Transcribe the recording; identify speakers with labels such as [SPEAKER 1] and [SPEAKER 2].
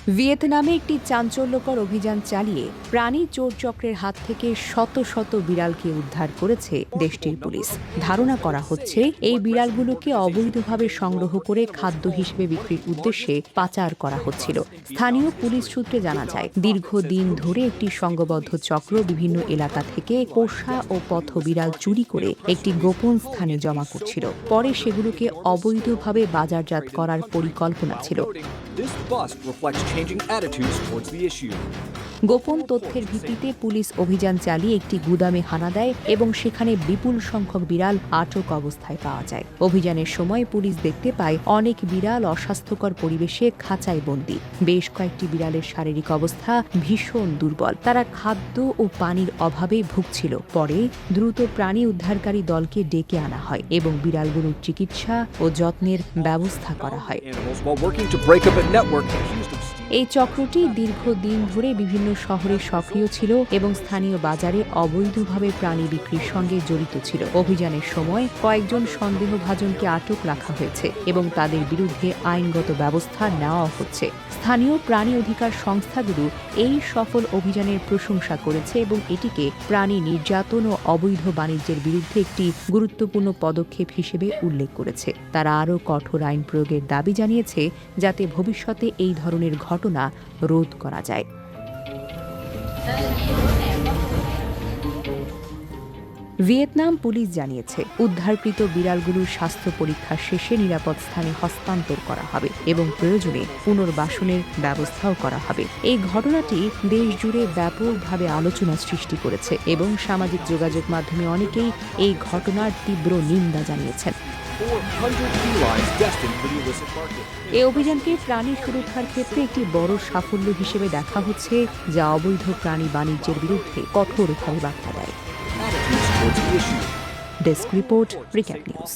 [SPEAKER 1] ভিয়েতনামে একটি চাঞ্চল্যকর অভিযান চালিয়ে প্রাণী চোর চক্রের হাত থেকে শত শত বিড়ালকে উদ্ধার করেছে দেশটির পুলিশ। ধারণা করা হচ্ছে এই বিড়ালগুলোকে অবৈধভাবে সংগ্রহ করে খাদ্য হিসেবে বিক্রির উদ্দেশ্যে পাচার করা হচ্ছিল। স্থানীয় পুলিশ সূত্রে জানা যায়, দীর্ঘদিন ধরে একটি সংঘবদ্ধ চক্র বিভিন্ন এলাকা থেকে পোষা ও পথ বিড়াল চুরি করে একটি গোপন স্থানে জমা করছিল। পরে সেগুলোকে অবৈধভাবে বাজারজাত করার পরিকল্পনা ছিল। গোপন তথ্যের ভিত্তিতে পুলিশ অভিযান চালিয়ে একটি গুদামে হানা দেয় এবং সেখানে বিপুল সংখ্যক বিড়াল আটক অবস্থায় পাওয়া যায়। অভিযানের সময় পুলিশ দেখতে পায় অনেক বিড়াল অস্বাস্থ্যকর পরিবেশে খাঁচায় বন্দী। বেশ কয়েকটি বিড়ালের শারীরিক অবস্থা ভীষণ দুর্বল, তারা খাদ্য ও পানির অভাবে ভুগছিল। পরে দ্রুত প্রাণী উদ্ধারকারী দলকে ডেকে আনা হয় এবং বিড়ালগুলোর চিকিৎসা ও যত্নের ব্যবস্থা করা হয়। এই চক্রটি দীর্ঘদিন ধরে বিভিন্ন শহরে সক্রিয় ছিল এবং স্থানীয় বাজারে অবৈধভাবে প্রাণী বিক্রির সঙ্গে জড়িত ছিল। অভিযানের সময় কয়েকজন সন্দেহভাজনকে আটক রাখা হয়েছে এবং তাদের বিরুদ্ধে আইনগত ব্যবস্থা নেওয়া হচ্ছে। স্থানীয় প্রাণী অধিকার সংস্থাগুলো এই সফল অভিযানের প্রশংসা করেছে এবং এটিকে প্রাণী নির্যাতন ও অবৈধ বাণিজ্যের বিরুদ্ধে একটি গুরুত্বপূর্ণ পদক্ষেপ হিসেবে উল্লেখ করেছে। তারা আরও কঠোর আইন প্রয়োগের দাবি জানিয়েছে, যাতে ভবিষ্যতে এই ধরনের ঘটনা রোধ করা যায়। ভিয়েতনাম পুলিশ জানিয়েছে, উদ্ধারকৃত বিড়ালগুলোর স্বাস্থ্য পরীক্ষা শেষে নিরাপদ স্থানে হস্তান্তর করা হবে এবং প্রয়োজনে পুনর্বাসনের ব্যবস্থাও করা হবে। এই ঘটনাটি দেশ জুড়ে ব্যাপকভাবে আলোচনা সৃষ্টি করেছে এবং সামাজিক যোগাযোগ মাধ্যমে অনেকেই এই ঘটনার তীব্র নিন্দা জানিয়েছেন। এই অভিযানকে প্রাণী সুরক্ষার ক্ষেত্রে একটি বড় সাফল্য হিসেবে দেখা হচ্ছে, যা অবৈধ প্রাণী বাণিজ্যের বিরুদ্ধে কঠোরভাবে বার্তা দেয়। Desk report, recap news.